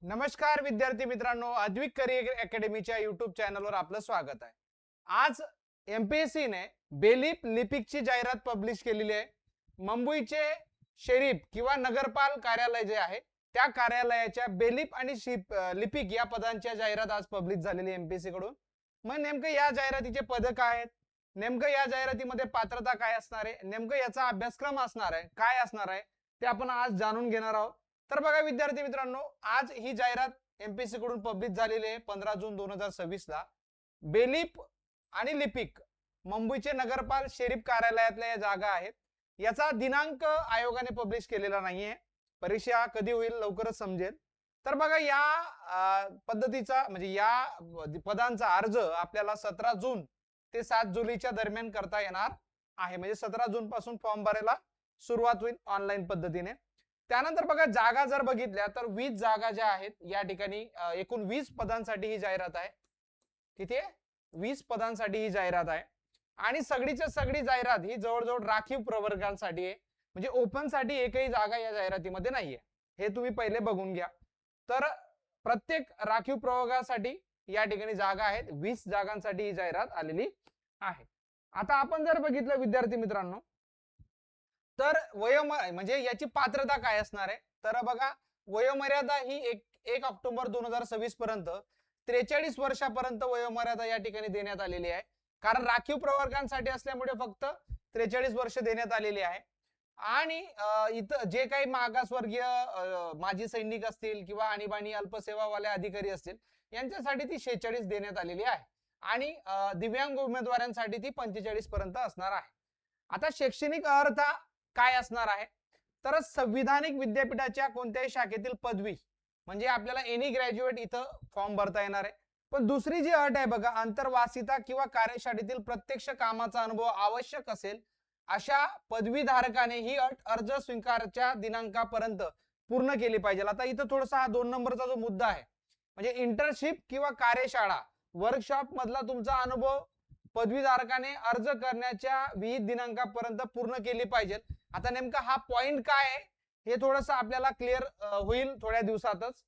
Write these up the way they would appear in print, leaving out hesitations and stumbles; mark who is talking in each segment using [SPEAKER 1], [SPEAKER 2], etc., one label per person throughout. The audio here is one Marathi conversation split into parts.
[SPEAKER 1] नमस्कार विद्यार्थी मित्रांनो, अद्विक करियर अकॅडमीच्या युट्यूब चॅनलवर आपलं स्वागत आहे। आज एमपीएससी ने बेलिप लिपिकची जाहिरात पब्लिश केलेली आहे। मुंबईचे शरीफ किंवा नगरपाल कार्यालय जे आहे त्या कार्यालयाच्या बेलिप आणि लिपिक या पदांच्या जाहिरात आज पब्लिश झालेली एमपीएससी कडून। मग नेमकं या जाहिरातीचे पद काय आहेत, नेमकं या जाहिरातीमध्ये पात्रता काय असणार आहे, नेमकं याचा अभ्यासक्रम असणार आहे काय असणार आहे ते आपण आज जाणून घेणार आहोत। तर बघा विद्यार्थी मित्रांनो, आज ही जाहिरात एमपीएससी कडून पब्लिश झालेली आहे 15 जून 2026 ला। बेलिप आणि लिपिक मुंबईचे नगरपाल शरीफ कार्यालयातल्या या जागा आहेत। याचा दिनांक आयोगाने पब्लिश केलेला नाहीये, परीक्षा कधी होईल लवकरच समजेल। तर बघा या पद्धतीचा म्हणजे या पदांचा अर्ज आपल्याला 17 जून ते 7 जुलैच्या दरम्यान करता येणार आहे। म्हणजे 17 जून पासून फॉर्म भरायला सुरुवात होईल ऑनलाईन पद्धतीने। त्यानंतर बघा जागा जर बघितल्या तर 20 जागा ज्या आहेत या ठिकाणी एकूण 20 पदांसाठी ही जाहिरात आहे। किती आहे? 20 पदांसाठी ही जाहिरात आहे आणि सगळीच्या सगळी जाहिरात ही जवळजवळ राखीव प्रवर्गांसाठी आहे। म्हणजे ओपन साठी एकही जागा या जाहिरातीमध्ये नाहीये, हे तुम्ही पहिले बघून घ्या। तर प्रत्येक राखीव प्रवर्गासाठी या ठिकाणी जागा आहेत, 20 जागांसाठी ही जाहिरात आलेली आहे। आता आपण जर बघितलं विद्यार्थी मित्रांनो, तर म्हणजे याची पात्रता काय असणार आहे, तर बघा वयोमर्यादा ही 1 ऑक्टोबर 2026 पर्यंत 43 वर्षापर्यंत वयोमर्यादा या ठिकाणी देण्यात आलेली आहे। कारण राखीव प्रवर्गांसाठी असल्यामुळे फक्त 43 वर्ष देण्यात आलेली आहे। आणि इथं जे काही मागासवर्गीय माजी सैनिक असतील किंवा आणीबाणी अल्पसेवावाले अधिकारी असतील यांच्यासाठी ती 46 देण्यात आलेली आहे आणि दिव्यांग उमेदवारांसाठी ती 45 पर्यंत असणार आहे। आता शैक्षणिक अर्हता काय असणार आहे, तर संविधानिक विद्यापीठाच्या कोणत्याही शाखेतील पदवी म्हणजे आपल्याला एनी ग्रॅज्युएट इथं फॉर्म भरता येणार आहे। पण दुसरी जी अट आहे बघा, अंतर्वासिता किंवा कार्यशाळेतील प्रत्यक्ष कामाचा अनुभव आवश्यक असेल अशा पदवीधारकाने ही अट अर्ज स्वीकारच्या दिनांकापर्यंत पूर्ण केली पाहिजे। आता इथं थोडासा हा 2 नंबरचा जो मुद्दा आहे म्हणजे इंटर्नशिप किंवा कार्यशाळा वर्कशॉप मधला तुमचा अनुभव पदवीधारकाने अर्ज करण्याच्या विहित दिनांकापर्यंत पूर्ण केली पाहिजे। आता नेमका हा पॉइंट काय आहे हे थोडंसं आपल्याला क्लिअर होईल थोड्या दिवसातच,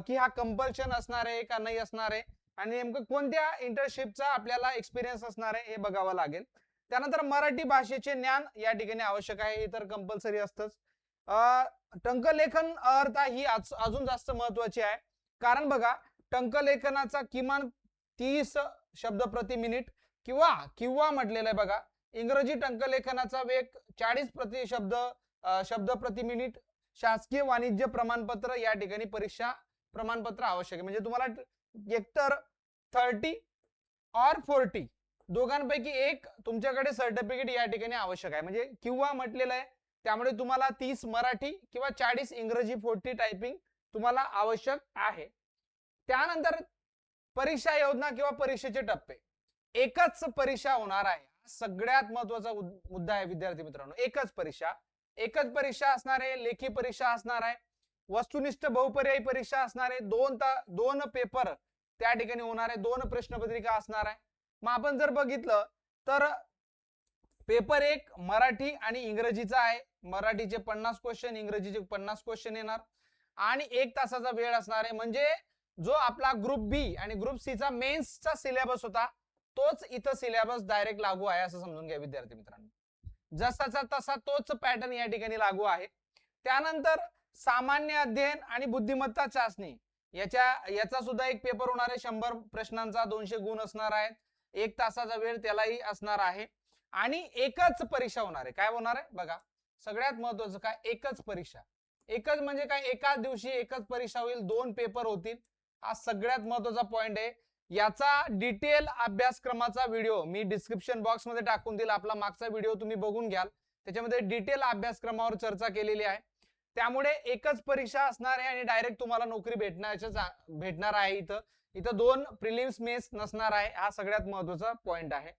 [SPEAKER 1] की हा कंपल्शन असणार आहे का नाही असणार आहे आणि नेमकं कोणत्या इंटर्नशिपचा आपल्याला एक्सपिरियन्स असणार आहे हे बघावं लागेल। त्यानंतर मराठी भाषेचे ज्ञान या ठिकाणी आवश्यक आहे, हे तर कंपल्सरी असतंच। टंकलेखन अर्हता ही अजून जास्त महत्वाची आहे, कारण बघा टंकलेखनाचा किमान 30 शब्द प्रति मिनिट किंवा म्हटलेलं आहे बघा, इंग्रजी टंकलेखनाचा वेग 40 शब्द प्रति मिनिट, शासकीय वाणिज्य प्रमाणपत्र या ठिकाणी परीक्षा प्रमाणपत्र आवश्यक आहे। म्हणजे तुम्हाला एकतर 30 और 40 दोघांपैकी एक तुमच्याकडे सर्टिफिकेट या ठिकाणी आवश्यक आहे। म्हणजे किंवा म्हटलेलं आहे त्यामुळे तुम्हाला 30 मराठी किंवा 40 इंग्रजी 40 टायपिंग तुम्हाला आवश्यक आहे। त्यानंतर परीक्षा योजना किंवा परीक्षेचे टप्पे, एकच परीक्षा होणार आहे, सगळ्यात महत्त्वाचा मुद्दा आहे विद्यार्थी मित्रांनो। एकच परीक्षा असणार आहे, लेखी परीक्षा असणार आहे, वस्तुनिष्ठ बहुपर्यायी परीक्षा असणार आहे, दोन पेपर त्या ठिकाणी होणार आहे, 2 प्रश्नपत्रिका असणार आहे। मग आपण जर बघितलं तर पेपर 1 मराठी आणि इंग्रजीचा आहे, मराठीचे 50 क्वेश्चन, इंग्रजीचे 50 क्वेश्चन येणार आणि 1 तासाचा वेळ असणार आहे। म्हणजे जो आपला ग्रुप बी आणि ग्रुप सी चा मेन्सचा सिलेबस होता तोच इथं सिलेबस डायरेक्ट लागू आहे असं समजून घ्या विद्यार्थी मित्रांनो। जसाचा तसा तोच पॅटर्न या ठिकाणी लागू आहे। त्यानंतर सामान्य अध्ययन आणि बुद्धिमत्ता चाचणी याचा सुद्धा एक पेपर होणार आहे, 100 प्रश्नांचा, 200 गुण असणार आहेत, 1 तासाचा वेळ त्यालाही असणार आहे आणि एकच परीक्षा होणार आहे। काय होणार आहे बघा, सगळ्यात महत्त्वाचं काय, एकच परीक्षा। एकच म्हणजे काय, एकाच दिवशी एकच परीक्षा होईल, 2 पेपर होतील, हा सगळ्यात महत्त्वाचा पॉइंट आहे। याचा डिटेल अभ्यासक्रमाचा व्हिडिओ मी डिस्क्रिप्शन बॉक्स मध्ये टाकून देईल, आपला मागचा व्हिडिओ तुम्ही बघून घ्याल, त्याच्यामध्ये डिटेल अभ्यासक्रमावर चर्चा केलेली आहे। त्यामुळे एकच परीक्षा असणार आहे आणि डायरेक्ट तुम्हाला नोकरी भेटणार आहे। इथं 2 प्रिलिम्स मेन्स नसणार आहे, हा सगळ्यात महत्त्वाचा पॉइंट आहे।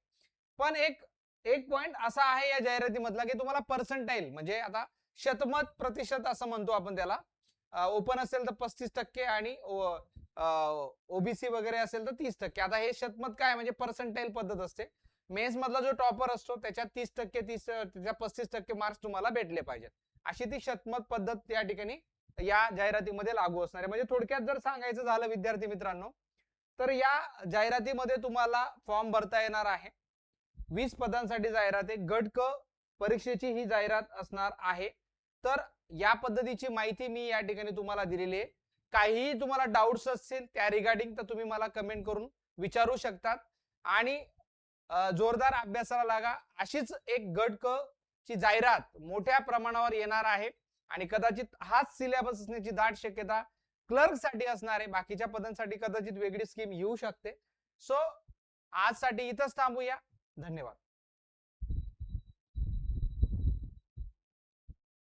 [SPEAKER 1] पण एक पॉइंट असा आहे या जाहिरातीमधला की तुम्हाला पर्सेंटाइल म्हणजे आता शतमत प्रतिशत असं म्हणतो आपण त्याला, ओपन असेल तर 35% आणि ओबीसी वगैरे असेल तर 30%। आता हे शतमत काय म्हणजे पर्सेंटाइल पद्धत असते, मेन्स मधला जो टॉपर असतो त्याच्यात 30% त्याच्या 35% मार्क्स तुम्हाला भेटले पाहिजेत, अशी ती शतमत पद्धत या ठिकाणी या जाहिरातीमध्ये लागू असणार आहे. म्हणजे थोडक्यात जर सांगायचं झालं विद्यार्थी मित्रांनो, तर या जाहिरातीमध्ये तुम्हाला फॉर्म भरता येणार आहे. 20 पदांसाठी जाहिरात आहे. गट क परीक्षेची ही जाहिरात असणार आहे. तर या पद्धतीची माहिती मी या ठिकाणी तुम्हाला दिलेली आहे. काहीही तुम्हाला डाऊट्स असतील त्या रिगार्डिंग तर तुम्ही मला कमेंट करून विचारू शकतात. आणि जोरदार अभ्यासाला लागा. अशीच एक गट क ची जाहिरात मोठ्या प्रमाणावर येणार आहे आणि कदाचित हाच सिलेबस असण्याची दाट शक्यता क्लर्क साठी असणार आहे. बाकीच्या पदांसाठी कदाचित वेगळी स्कीम येऊ शकते. सो आजसाठी इथंच थांबूया. धन्यवाद.